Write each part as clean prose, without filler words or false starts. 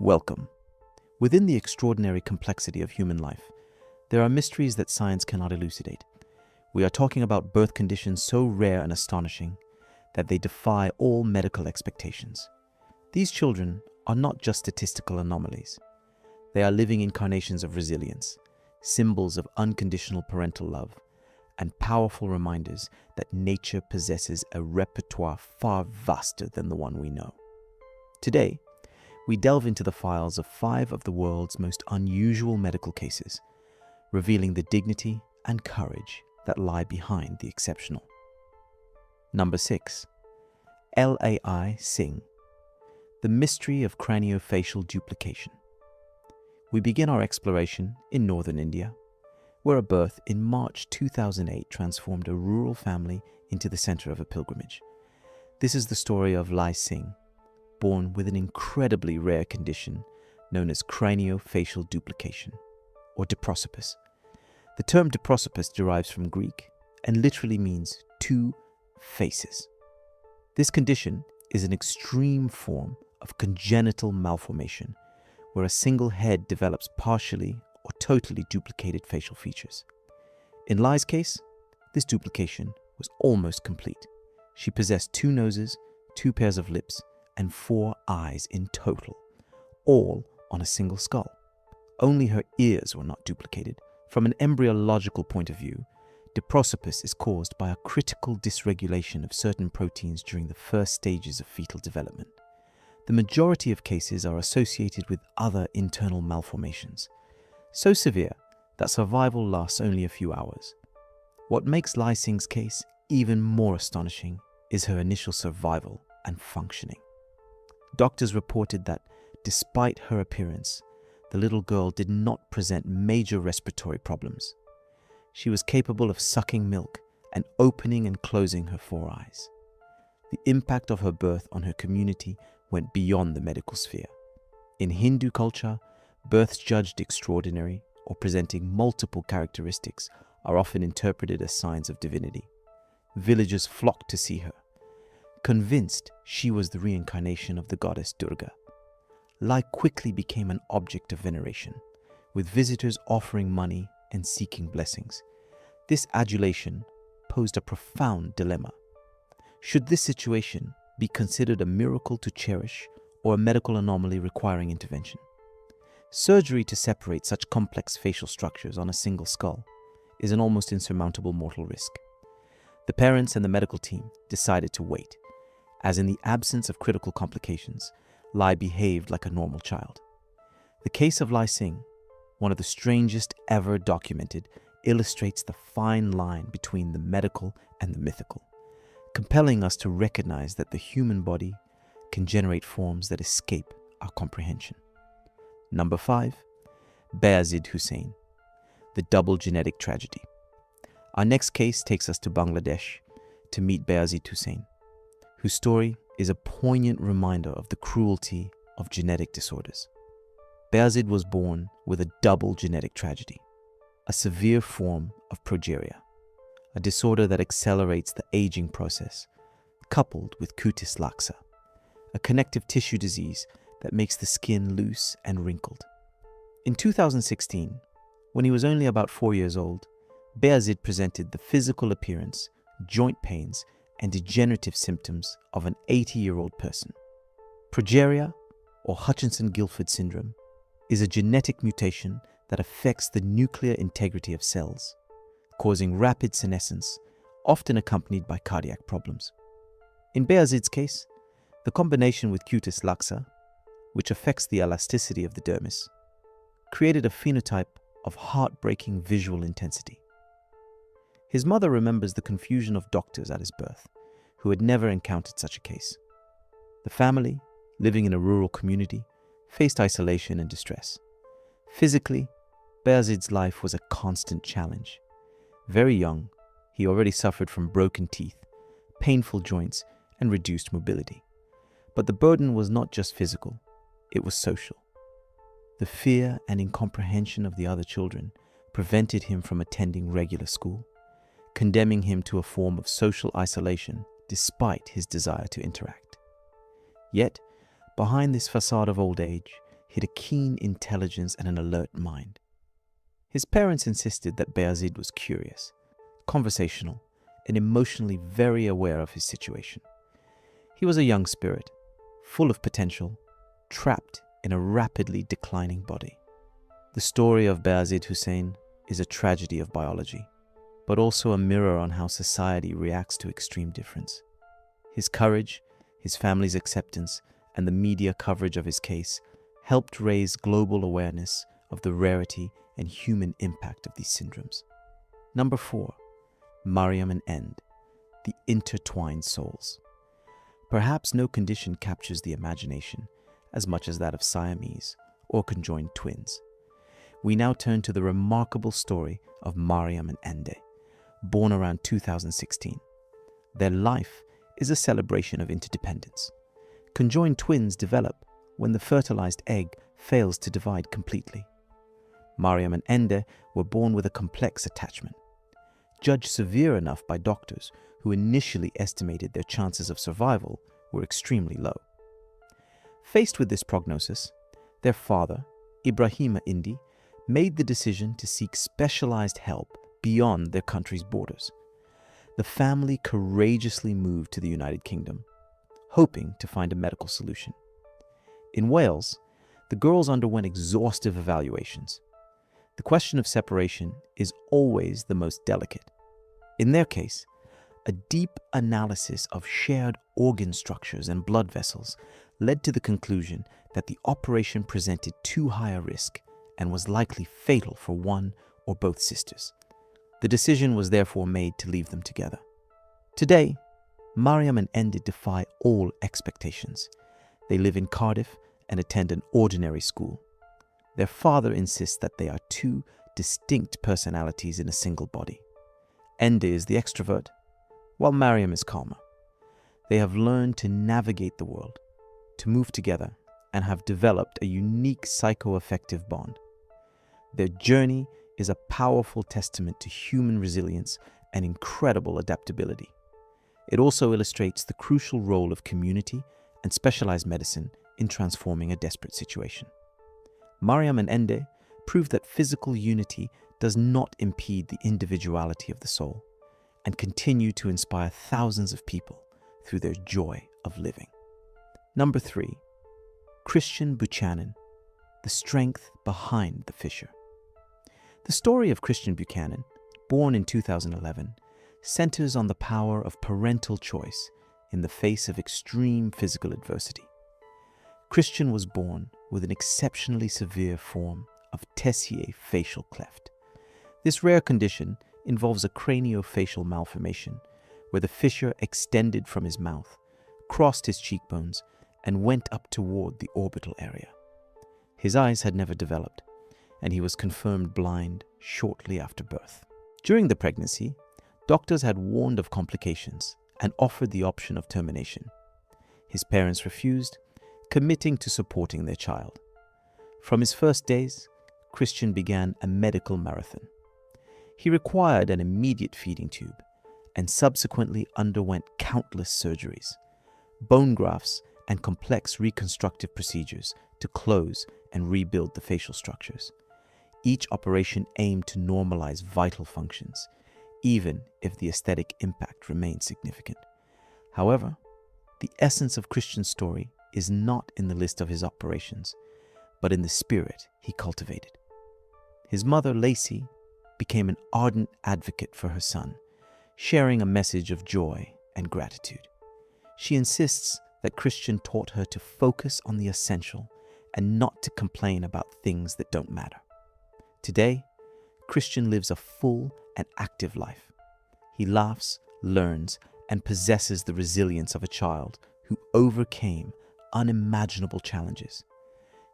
Welcome. Within the extraordinary complexity of human life, there are mysteries that science cannot elucidate. We are talking about birth conditions so rare and astonishing that they defy all medical expectations. These children are not just statistical anomalies. They are living incarnations of resilience, symbols of unconditional parental love, and powerful reminders that nature possesses a repertoire far vaster than the one we know. Today, we delve into the files of 5 of the world's most unusual medical cases, revealing the dignity and courage that lie behind the exceptional. Number 6. Lai Singh, the mystery of craniofacial duplication. We begin our exploration in northern India, where a birth in March 2008 transformed a rural family into the center of a pilgrimage. This is the story of Lai Singh, born with an incredibly rare condition known as craniofacial duplication, or diprosopis. The term diprosopis derives from Greek and literally means 2 faces. This condition is an extreme form of congenital malformation, where a single head develops partially or totally duplicated facial features. In Lai's case, this duplication was almost complete. She possessed 2 noses, 2 pairs of lips, and 4 eyes in total, all on a single skull. Only her ears were not duplicated. From an embryological point of view, diprosopis is caused by a critical dysregulation of certain proteins during the first stages of fetal development. The majority of cases are associated with other internal malformations, so severe that survival lasts only a few hours. What makes Lai Singh's case even more astonishing is her initial survival and functioning. Doctors reported that, despite her appearance, the little girl did not present major respiratory problems. She was capable of sucking milk and opening and closing her 4 eyes. The impact of her birth on her community went beyond the medical sphere. In Hindu culture, births judged extraordinary or presenting multiple characteristics are often interpreted as signs of divinity. Villagers flocked to see her, convinced she was the reincarnation of the goddess Durga. Lai quickly became an object of veneration, with visitors offering money and seeking blessings. This adulation posed a profound dilemma. Should this situation be considered a miracle to cherish or a medical anomaly requiring intervention? Surgery to separate such complex facial structures on a single skull is an almost insurmountable mortal risk. The parents and the medical team decided to wait, as in the absence of critical complications, Lai behaved like a normal child. The case of Lai Singh, one of the strangest ever documented, illustrates the fine line between the medical and the mythical, compelling us to recognize that the human body can generate forms that escape our comprehension. Number 5. Bayazid Hussain, the double genetic tragedy. Our next case takes us to Bangladesh to meet Bayazid Hussain, whose story is a poignant reminder of the cruelty of genetic disorders. Bayazid was born with a double genetic tragedy, a severe form of progeria, a disorder that accelerates the aging process, coupled with cutis laxa, a connective tissue disease that makes the skin loose and wrinkled. In 2016, when he was only about 4 years old, Bayazid presented the physical appearance, joint pains, and degenerative symptoms of an 80-year-old person. Progeria, or Hutchinson-Gilford syndrome, is a genetic mutation that affects the nuclear integrity of cells, causing rapid senescence, often accompanied by cardiac problems. In Bayazid's case, the combination with cutis laxa, which affects the elasticity of the dermis, created a phenotype of heartbreaking visual intensity. His mother remembers the confusion of doctors at his birth, who had never encountered such a case. The family, living in a rural community, faced isolation and distress. Physically, Bayazid's life was a constant challenge. Very young, he already suffered from broken teeth, painful joints, and reduced mobility. But the burden was not just physical, it was social. The fear and incomprehension of the other children prevented him from attending regular school, condemning him to a form of social isolation despite his desire to interact. Yet, behind this facade of old age, hid a keen intelligence and an alert mind. His parents insisted that Bayazid was curious, conversational, and emotionally very aware of his situation. He was a young spirit, full of potential, trapped in a rapidly declining body. The story of Bayazid Hussein is a tragedy of biology, but also a mirror on how society reacts to extreme difference. His courage, his family's acceptance, and the media coverage of his case helped raise global awareness of the rarity and human impact of these syndromes. Number 4, Mariam and End, the intertwined souls. Perhaps no condition captures the imagination as much as that of Siamese or conjoined twins. We now turn to the remarkable story of Mariam and Ende, born around 2016. Their life is a celebration of interdependence. Conjoined twins develop when the fertilized egg fails to divide completely. Mariam and Ende were born with a complex attachment, judged severe enough by doctors who initially estimated their chances of survival were extremely low. Faced with this prognosis, their father, Ibrahima Indi, made the decision to seek specialized help beyond their country's borders. The family courageously moved to the United Kingdom, hoping to find a medical solution. In Wales, the girls underwent exhaustive evaluations. The question of separation is always the most delicate. In their case, a deep analysis of shared organ structures and blood vessels led to the conclusion that the operation presented too high a risk and was likely fatal for one or both sisters. The decision was therefore made to leave them together. Today, Mariam and Ende defy all expectations. They live in Cardiff and attend an ordinary school. Their father insists that they are two distinct personalities in a single body. Ende is the extrovert, while Mariam is calmer. They have learned to navigate the world, to move together, and have developed a unique psychoaffective bond. Their journey is a powerful testament to human resilience and incredible adaptability. It also illustrates the crucial role of community and specialized medicine in transforming a desperate situation. Mariam and Ende prove that physical unity does not impede the individuality of the soul and continue to inspire thousands of people through their joy of living. Number 3, Christian Buchanan, the strength behind the fissure. The story of Christian Buchanan, born in 2011, centers on the power of parental choice in the face of extreme physical adversity. Christian was born with an exceptionally severe form of Tessier facial cleft. This rare condition involves a craniofacial malformation where the fissure extended from his mouth, crossed his cheekbones, and went up toward the orbital area. His eyes had never developed, and he was confirmed blind shortly after birth. During the pregnancy, doctors had warned of complications and offered the option of termination. His parents refused, committing to supporting their child. From his first days, Christian began a medical marathon. He required an immediate feeding tube and subsequently underwent countless surgeries, bone grafts, and complex reconstructive procedures to close and rebuild the facial structures. Each operation aimed to normalize vital functions, even if the aesthetic impact remained significant. However, the essence of Christian's story is not in the list of his operations, but in the spirit he cultivated. His mother, Lacey, became an ardent advocate for her son, sharing a message of joy and gratitude. She insists that Christian taught her to focus on the essential and not to complain about things that don't matter. Today, Christian lives a full and active life. He laughs, learns, and possesses the resilience of a child who overcame unimaginable challenges.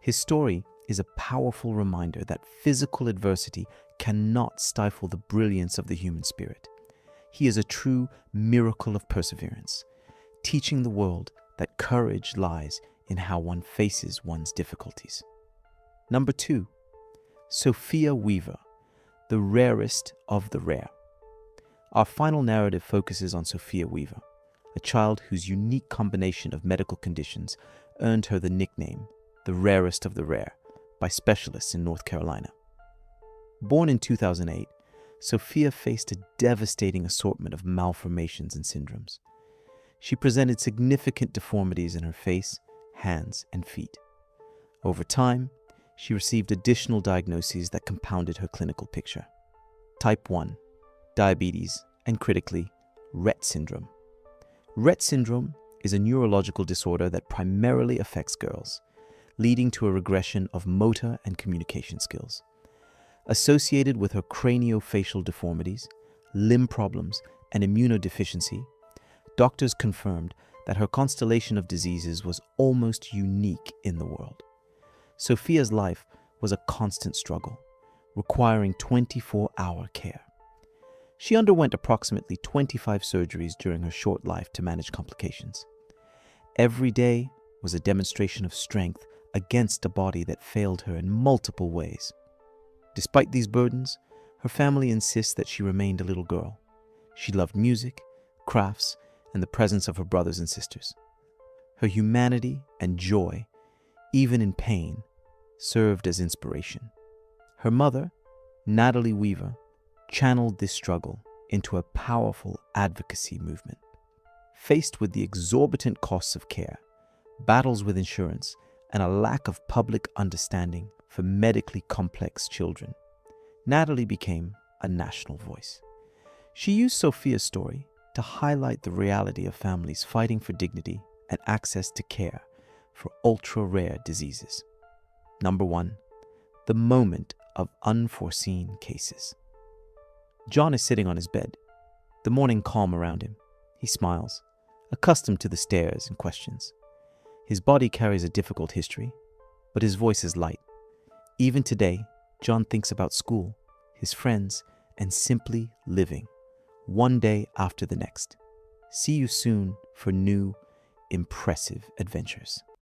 His story is a powerful reminder that physical adversity cannot stifle the brilliance of the human spirit. He is a true miracle of perseverance, teaching the world that courage lies in how one faces one's difficulties. Number 2, Sophia Weaver, the rarest of the rare. Our final narrative focuses on Sophia Weaver, a child whose unique combination of medical conditions earned her the nickname, the rarest of the rare, by specialists in North Carolina. Born in 2008, Sophia faced a devastating assortment of malformations and syndromes. She presented significant deformities in her face, hands, and feet. Over time, she received additional diagnoses that compounded her clinical picture. Type 1, diabetes, and critically, Rett syndrome. Rett syndrome is a neurological disorder that primarily affects girls, leading to a regression of motor and communication skills. Associated with her craniofacial deformities, limb problems, and immunodeficiency, doctors confirmed that her constellation of diseases was almost unique in the world. Sophia's life was a constant struggle, requiring 24-hour care. She underwent approximately 25 surgeries during her short life to manage complications. Every day was a demonstration of strength against a body that failed her in multiple ways. Despite these burdens, her family insists that she remained a little girl. She loved music, crafts, and the presence of her brothers and sisters. Her humanity and joy, even in pain, served as inspiration. Her mother, Natalie Weaver, channeled this struggle into a powerful advocacy movement. Faced with the exorbitant costs of care, battles with insurance, and a lack of public understanding for medically complex children, Natalie became a national voice. She used Sophia's story to highlight the reality of families fighting for dignity and access to care for ultra-rare diseases. Number 1, the moment of unforeseen cases. John is sitting on his bed, the morning calm around him. He smiles, accustomed to the stares and questions. His body carries a difficult history, but his voice is light. Even today, John thinks about school, his friends, and simply living, one day after the next. See you soon for new, impressive adventures.